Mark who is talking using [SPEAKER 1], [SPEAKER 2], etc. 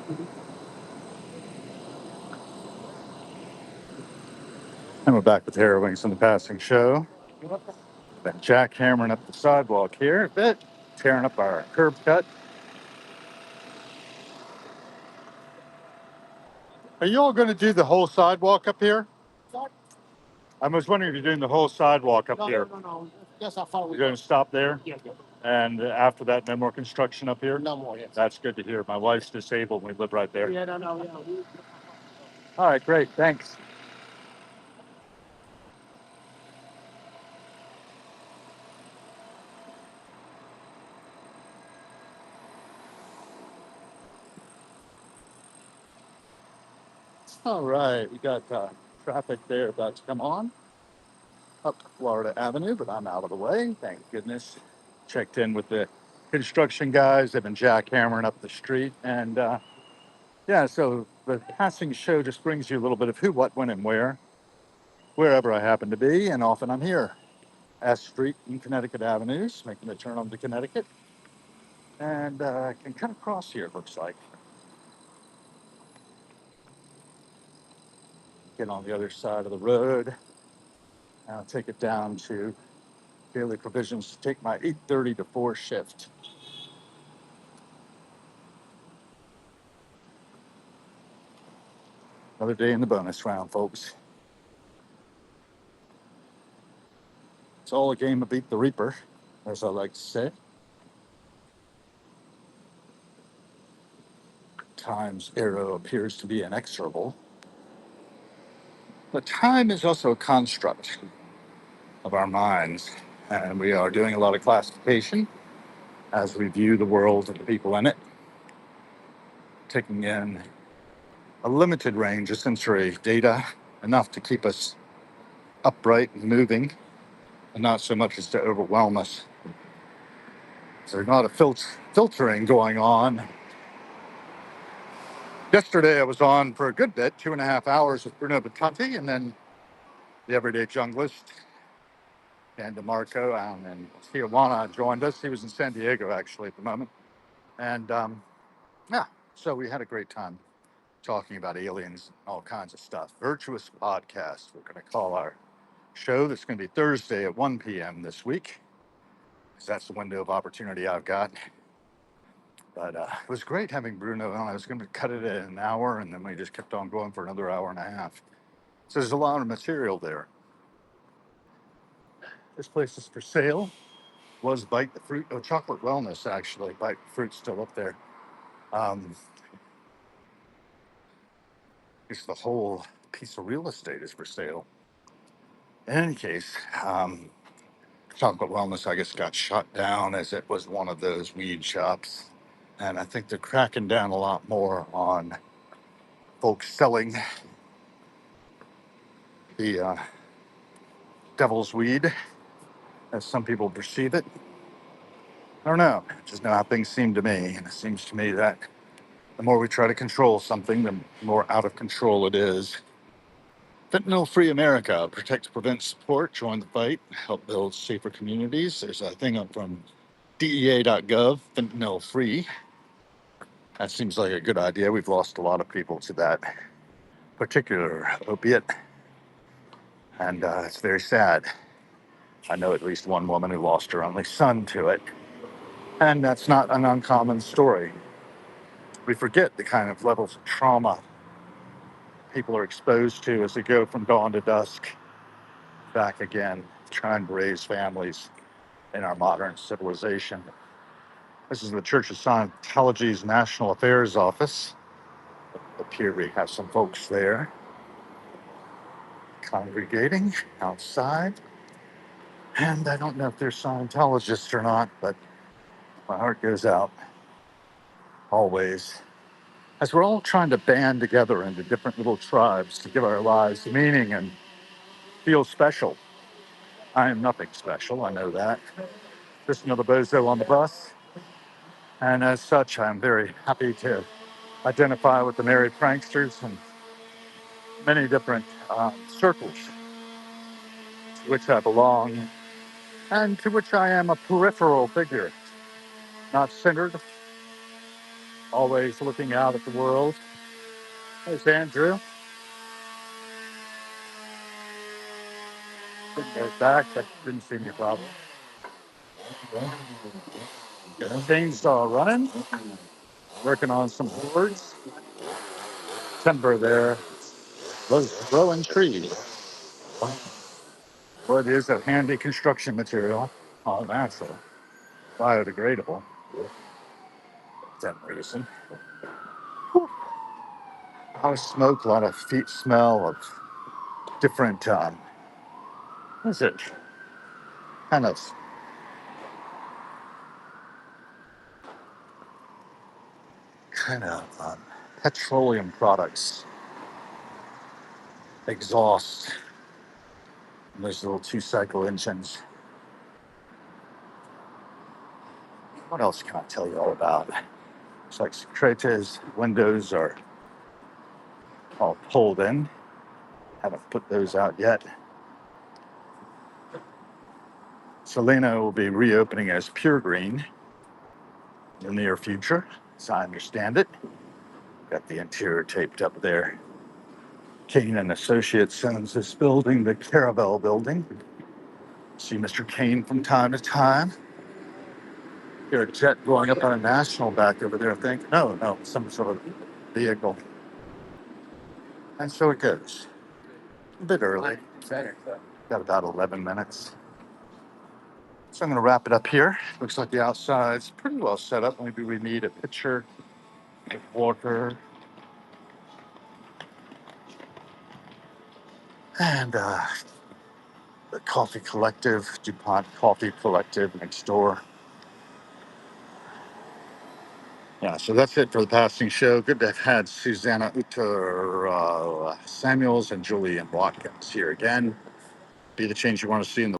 [SPEAKER 1] And we're back with Hair Wings on the Passing Show. Been jackhammering up the sidewalk here a bit, tearing up our curb cut. Are you all going to do the whole sidewalk up here? I was wondering if you're doing the whole sidewalk up here. No. Yes, I follow. You're going to stop there? Yeah. And after that, no more construction up here? No more, yes. That's good to hear. My wife's disabled and we live right there. Yeah, no. Yeah. All right, great. Thanks. All right, we got traffic there about to come on up Florida Avenue, but I'm out of the way. Thank goodness. Checked in with the construction guys. They've been jackhammering up the street. And yeah, so the passing show just brings you a little bit of who, what, when, and where, wherever I happen to be. And often I'm here. S Street and Connecticut Avenues, making the turn onto Connecticut. And I can kind of cross here, it looks like. Get on the other side of the road. I'll take it down to Daily Provisions to take my 8:30 to 4 shift. Another day in the bonus round, folks. It's all a game of beat the Reaper, as I like to say. Time's arrow appears to be inexorable. But time is also a construct of our minds, and we are doing a lot of classification as we view the world and the people in it, taking in a limited range of sensory data, enough to keep us upright and moving, and not so much as to overwhelm us. There's not a filtering going on. Yesterday, I was on for a good bit, 2.5 hours with Bruno Battanti, and then the Everyday Junglist, Dan DeMarco, and Tijuana joined us. He was in San Diego, actually, at the moment. And yeah, so we had a great time talking about aliens and all kinds of stuff. Virtuous Podcast, we're going to call our show. That's going to be Thursday at 1 p.m. this week, because that's the window of opportunity I've got. But it was great having Bruno on. I was going to cut it at an hour, and then we just kept on going for another hour and a half. So there's a lot of material there. This place is for sale. Was Bite the Fruit? Oh, Chocolate Wellness, actually. Bite the Fruit's still up there. It's the whole piece of real estate is for sale. In any case, Chocolate Wellness, I guess, got shut down as it was one of those weed shops. And I think they're cracking down a lot more on folks selling the devil's weed, as some people perceive it. I don't know. Just know how things seem to me. And it seems to me that the more we try to control something, the more out of control it is. Fentanyl Free America, protect, prevent, support, join the fight, help build safer communities. There's a thing up from DEA.gov, fentanyl free. That seems like a good idea. We've lost a lot of people to that particular opiate, and it's very sad. I know at least one woman who lost her only son to it, and that's not an uncommon story. We forget the kind of levels of trauma people are exposed to as they go from dawn to dusk back again, trying to raise families in our modern civilization. This is the Church of Scientology's National Affairs Office. Up here we have some folks there congregating outside. And I don't know if they're Scientologists or not, but my heart goes out always. As we're all trying to band together into different little tribes to give our lives meaning and feel special. I am nothing special, I know that. Just another bozo on the bus. And as such, I'm very happy to identify with the merry pranksters and many different circles to which I belong and to which I am a peripheral figure, not centered, always looking out at the world. There's Andrew. There's back. That didn't see me probably. Things are running. Working on some boards. Timber there. Those growing trees. What is a handy construction material? All natural. Biodegradable. For that reason. A lot of smoke, a lot of feet smell of different, what is it? Kind of, petroleum products, exhaust, and those little two-cycle engines. What else can I tell you all about? It's like Secretes windows are all pulled in. Haven't put those out yet. Selena will be reopening as Pure Green in the near future, as I understand it. Got the interior taped up there. Kane and Associates owns this building, the Caravel building. See Mr. Kane from time to time. Hear a jet going up on a national back over there, I think. No, some sort of vehicle. And so it goes. A bit early. Got about 11 minutes. So I'm going to wrap it up here. Looks like the outside's pretty well set up. Maybe we need a pitcher of water and the Coffee Collective, DuPont Coffee Collective next door. Yeah, so that's it for the passing show. Good to have had Susanna Utter Samuels and Julian Watkins here again. Be the change you want to see in the